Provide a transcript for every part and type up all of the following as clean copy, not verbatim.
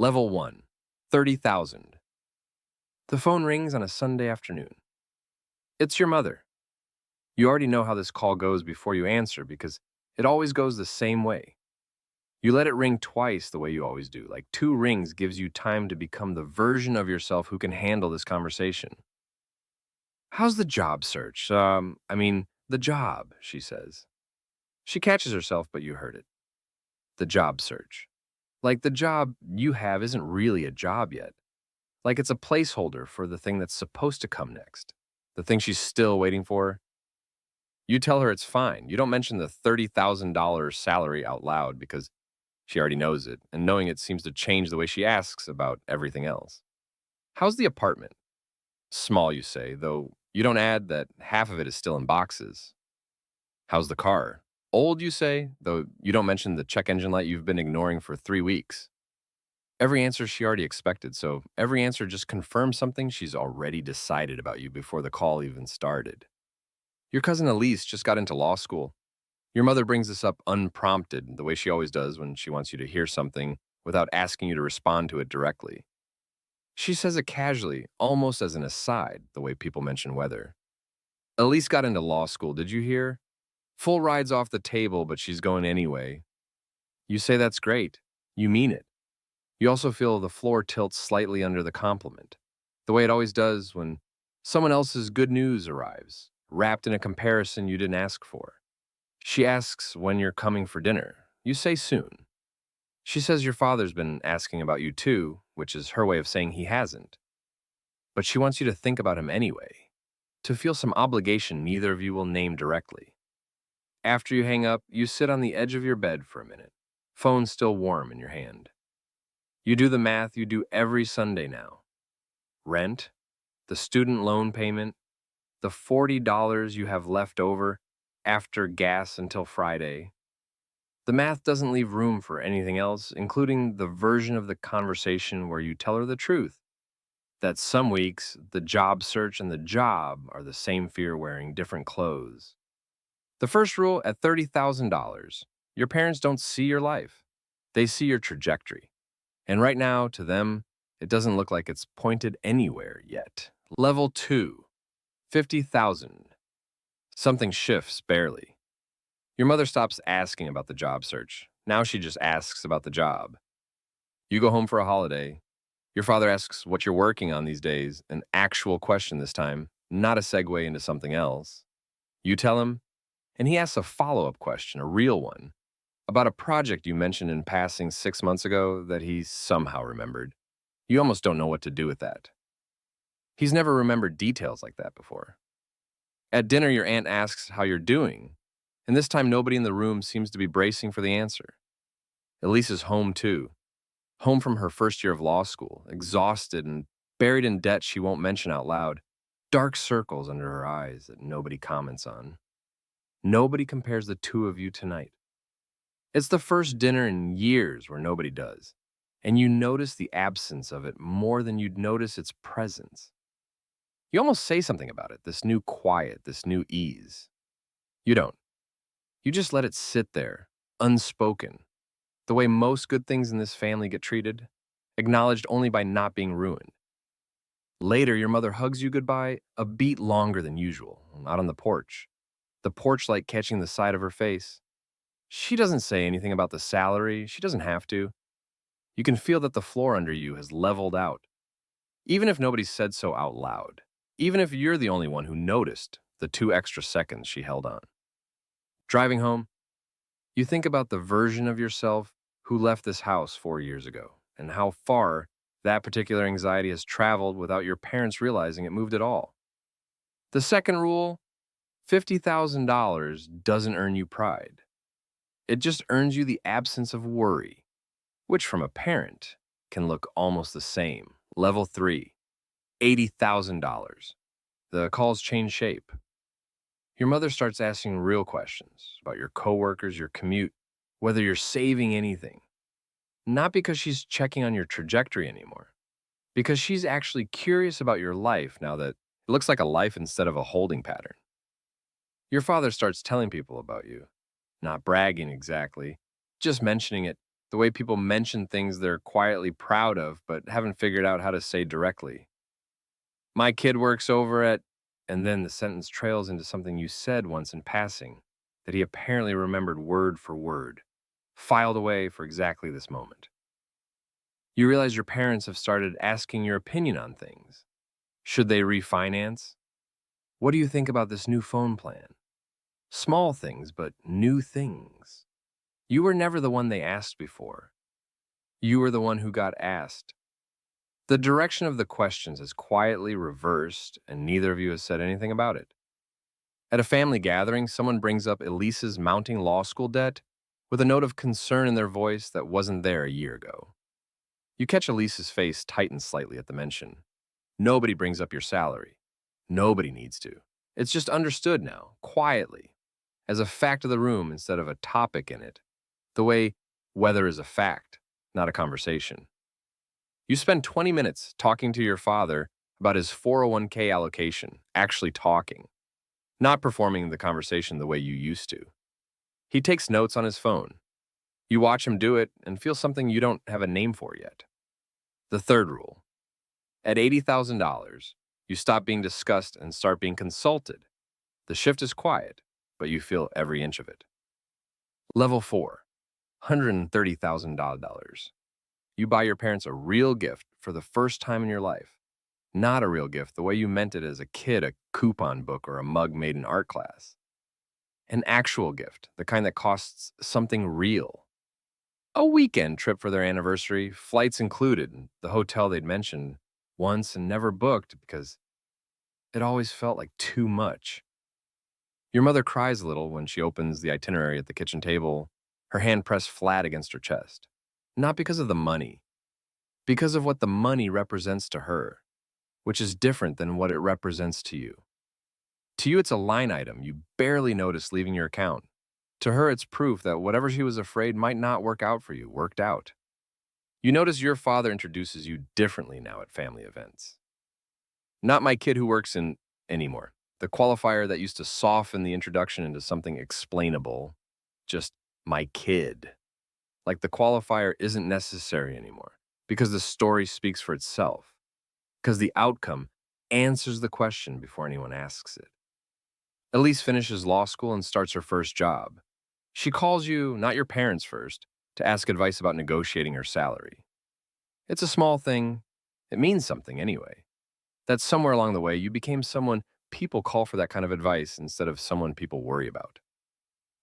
Level 1, 30,000. The phone rings on a Sunday afternoon. It's your mother. You already know how this call goes before you answer because it always goes the same way. You let it ring twice the way you always do, like two rings gives you time to become the version of yourself who can handle this conversation. How's the job search? The job, she says. She catches herself, but you heard it. The job search. Like the job you have isn't really a job yet. Like it's a placeholder for the thing that's supposed to come next. The thing she's still waiting for. You tell her it's fine. You don't mention the $30,000 salary out loud because she already knows it, and knowing it seems to change the way she asks about everything else. How's the apartment? Small, you say, though you don't add that half of it is still in boxes. How's the car? Old, you say, though you don't mention the check engine light you've been ignoring for 3 weeks. Every answer she already expected, so every answer just confirms something she's already decided about you before the call even started. Your cousin Elise just got into law school. Your mother brings this up unprompted, the way she always does when she wants you to hear something without asking you to respond to it directly. She says it casually, almost as an aside, the way people mention weather. Elise got into law school, did you hear? Full ride's off the table, but she's going anyway. You say that's great. You mean it. You also feel the floor tilts slightly under the compliment, the way it always does when someone else's good news arrives, wrapped in a comparison you didn't ask for. She asks when you're coming for dinner. You say soon. She says your father's been asking about you too, which is her way of saying he hasn't. But she wants you to think about him anyway, to feel some obligation neither of you will name directly. After you hang up, you sit on the edge of your bed for a minute, phone still warm in your hand. You do the math you do every Sunday now. Rent, the student loan payment, the $40 you have left over after gas until Friday. The math doesn't leave room for anything else, including the version of the conversation where you tell her the truth. That some weeks, the job search and the job are the same fear wearing different clothes. The first rule at $30,000, your parents don't see your life. They see your trajectory. And right now, to them, it doesn't look like it's pointed anywhere yet. Level 2, 50,000. Something shifts barely. Your mother stops asking about the job search. Now she just asks about the job. You go home for a holiday. Your father asks what you're working on these days, an actual question this time, not a segue into something else. You tell him, and he asks a follow-up question, a real one, about a project you mentioned in passing 6 months ago that he somehow remembered. You almost don't know what to do with that. He's never remembered details like that before. At dinner, your aunt asks how you're doing, and this time nobody in the room seems to be bracing for the answer. Elise is home too, home from her first year of law school, exhausted and buried in debt she won't mention out loud, dark circles under her eyes that nobody comments on. Nobody compares the two of you tonight. It's the first dinner in years where nobody does, and you notice the absence of it more than you'd notice its presence. You almost say something about it, this new quiet, this new ease. You don't. You just let it sit there, unspoken, the way most good things in this family get treated, acknowledged only by not being ruined. Later, your mother hugs you goodbye a beat longer than usual, out on the porch light catching the side of her face. She doesn't say anything about the salary. She doesn't have to. You can feel that the floor under you has leveled out, even if nobody said so out loud, even if you're the only one who noticed the 2 extra seconds she held on. Driving home, you think about the version of yourself who left this house 4 years ago and how far that particular anxiety has traveled without your parents realizing it moved at all. The second rule, $50,000 doesn't earn you pride. It just earns you the absence of worry, which from a parent can look almost the same. Level 3, $80,000. The calls change shape. Your mother starts asking real questions about your coworkers, your commute, whether you're saving anything. Not because she's checking on your trajectory anymore, because she's actually curious about your life now that it looks like a life instead of a holding pattern. Your father starts telling people about you, not bragging exactly, just mentioning it the way people mention things they're quietly proud of but haven't figured out how to say directly. My kid works over at, and then the sentence trails into something you said once in passing that he apparently remembered word for word, filed away for exactly this moment. You realize your parents have started asking your opinion on things. Should they refinance? What do you think about this new phone plan? Small things, but new things. You were never the one they asked before. You were the one who got asked. The direction of the questions is quietly reversed, and neither of you has said anything about it. At a family gathering, someone brings up Elise's mounting law school debt with a note of concern in their voice that wasn't there a year ago. You catch Elise's face tighten slightly at the mention. Nobody brings up your salary. Nobody needs to. It's just understood now, quietly, as a fact of the room instead of a topic in it, the way weather is a fact, not a conversation. You spend 20 minutes talking to your father about his 401k allocation, actually talking, not performing the conversation the way you used to. He takes notes on his phone. You watch him do it and feel something you don't have a name for yet. The third rule. At $80,000, you stop being discussed and start being consulted. The shift is quiet, but you feel every inch of it. Level 4, $130,000. You buy your parents a real gift for the first time in your life. Not a real gift the way you meant it as a kid, a coupon book or a mug made in art class. An actual gift, the kind that costs something real. A weekend trip for their anniversary, flights included, and the hotel they'd mentioned once and never booked because it always felt like too much. Your mother cries a little when she opens the itinerary at the kitchen table, her hand pressed flat against her chest. Not because of the money, because of what the money represents to her, which is different than what it represents to you. To you, it's a line item you barely notice leaving your account. To her, it's proof that whatever she was afraid might not work out for you, worked out. You notice your father introduces you differently now at family events. Not my kid who works in anymore. The qualifier that used to soften the introduction into something explainable. Just my kid. Like the qualifier isn't necessary anymore because the story speaks for itself. Because the outcome answers the question before anyone asks it. Elise finishes law school and starts her first job. She calls you, not your parents first, to ask advice about negotiating her salary. It's a small thing. It means something anyway. That somewhere along the way, you became someone people call for that kind of advice instead of someone people worry about.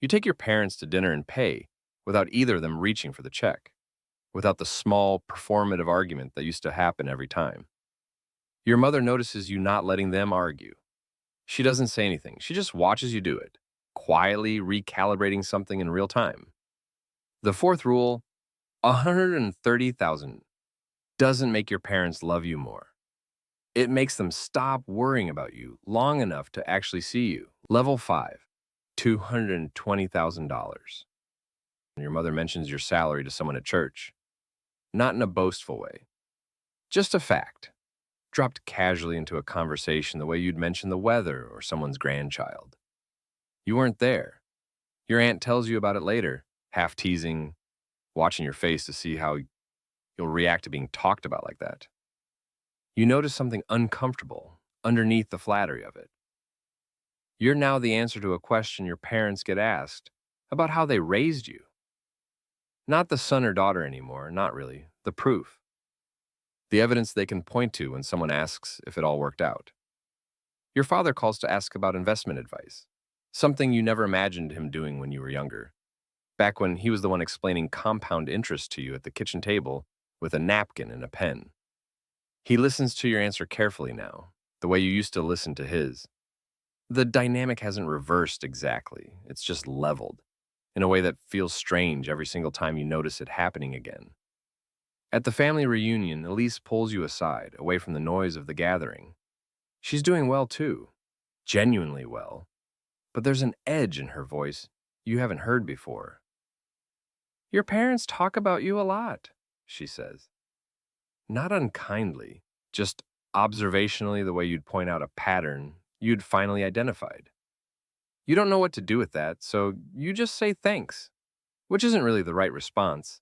You take your parents to dinner and pay without either of them reaching for the check, without the small, performative argument that used to happen every time. Your mother notices you not letting them argue. She doesn't say anything. She just watches you do it, quietly recalibrating something in real time. The fourth rule, 130,000 doesn't make your parents love you more. It makes them stop worrying about you long enough to actually see you. Level 5, $220,000. Your mother mentions your salary to someone at church. Not in a boastful way. Just a fact. Dropped casually into a conversation the way you'd mention the weather or someone's grandchild. You weren't there. Your aunt tells you about it later, half teasing, watching your face to see how you'll react to being talked about like that. You notice something uncomfortable underneath the flattery of it. You're now the answer to a question your parents get asked about how they raised you. Not the son or daughter anymore, not really, the proof. The evidence they can point to when someone asks if it all worked out. Your father calls to ask about investment advice, something you never imagined him doing when you were younger, back when he was the one explaining compound interest to you at the kitchen table with a napkin and a pen. He listens to your answer carefully now, the way you used to listen to his. The dynamic hasn't reversed exactly, it's just leveled, in a way that feels strange every single time you notice it happening again. At the family reunion, Elise pulls you aside, away from the noise of the gathering. She's doing well too, genuinely well, but there's an edge in her voice you haven't heard before. Your parents talk about you a lot, she says. Not unkindly, just observationally the way you'd point out a pattern you'd finally identified. You don't know what to do with that, so you just say thanks, which isn't really the right response.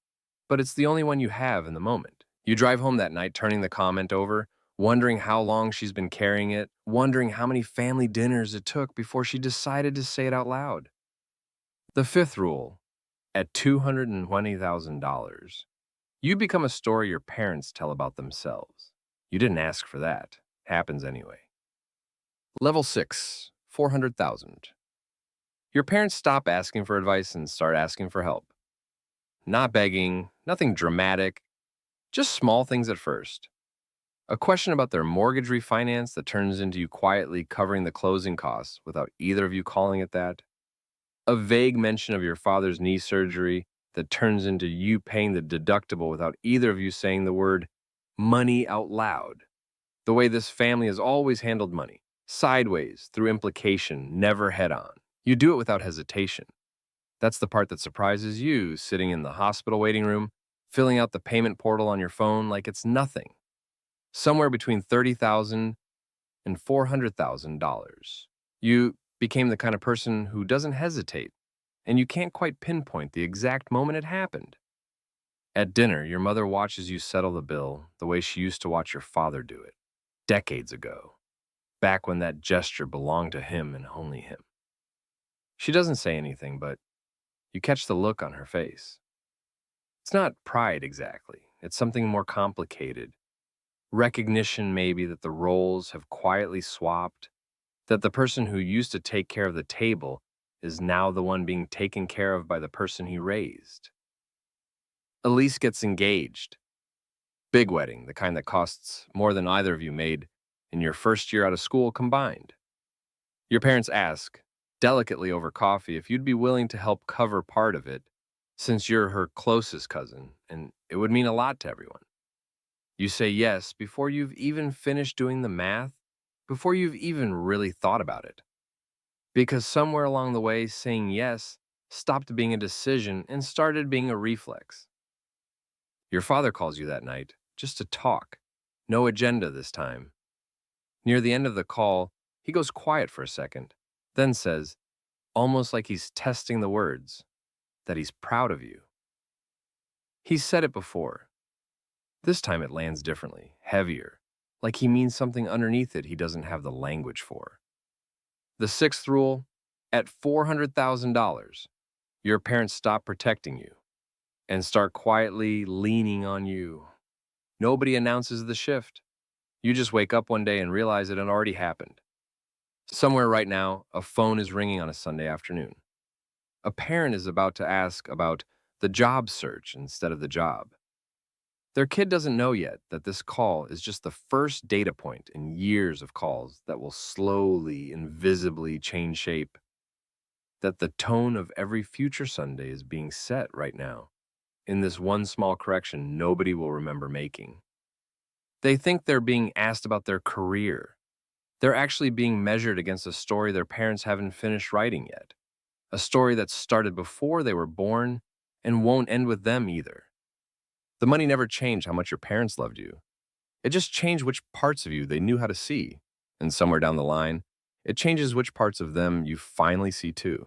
but it's the only one you have in the moment. You drive home that night turning the comment over, wondering how long she's been carrying it, wondering how many family dinners it took before she decided to say it out loud. The fifth rule, at $220,000, you become a story your parents tell about themselves. You didn't ask for that. Happens anyway. Level 6, 400,000. Your parents stop asking for advice and start asking for help. Not begging, nothing dramatic, just small things at first. A question about their mortgage refinance that turns into you quietly covering the closing costs without either of you calling it that. A vague mention of your father's knee surgery that turns into you paying the deductible without either of you saying the word money out loud. The way this family has always handled money, sideways, through implication, never head on. You do it without hesitation. That's the part that surprises you, sitting in the hospital waiting room, filling out the payment portal on your phone like it's nothing. Somewhere between $30,000 and $400,000. You became the kind of person who doesn't hesitate, and you can't quite pinpoint the exact moment it happened. At dinner, your mother watches you settle the bill the way she used to watch your father do it, decades ago, back when that gesture belonged to him and only him. She doesn't say anything, but you catch the look on her face. It's not pride exactly, it's something more complicated. Recognition, maybe, that the roles have quietly swapped, that the person who used to take care of the table is now the one being taken care of by the person he raised. Elise gets engaged. Big wedding, the kind that costs more than either of you made in your first year out of school combined. Your parents ask, delicately over coffee, if you'd be willing to help cover part of it, since you're her closest cousin, and it would mean a lot to everyone. You say yes before you've even finished doing the math, before you've even really thought about it. Because somewhere along the way, saying yes stopped being a decision and started being a reflex. Your father calls you that night just to talk. No agenda this time. Near the end of the call, he goes quiet for a second, then says, almost like he's testing the words, that he's proud of you. He's said it before. This time it lands differently, heavier, like he means something underneath it he doesn't have the language for. The sixth rule, at $400,000, your parents stop protecting you and start quietly leaning on you. Nobody announces the shift. You just wake up one day and realize it had already happened. Somewhere right now, a phone is ringing on a Sunday afternoon. A parent is about to ask about the job search instead of the job. Their kid doesn't know yet that this call is just the first data point in years of calls that will slowly, invisibly change shape. That the tone of every future Sunday is being set right now, in this one small correction nobody will remember making. They think they're being asked about their career. They're actually being measured against a story their parents haven't finished writing yet. A story that started before they were born and won't end with them either. The money never changed how much your parents loved you. It just changed which parts of you they knew how to see. And somewhere down the line, it changes which parts of them you finally see too.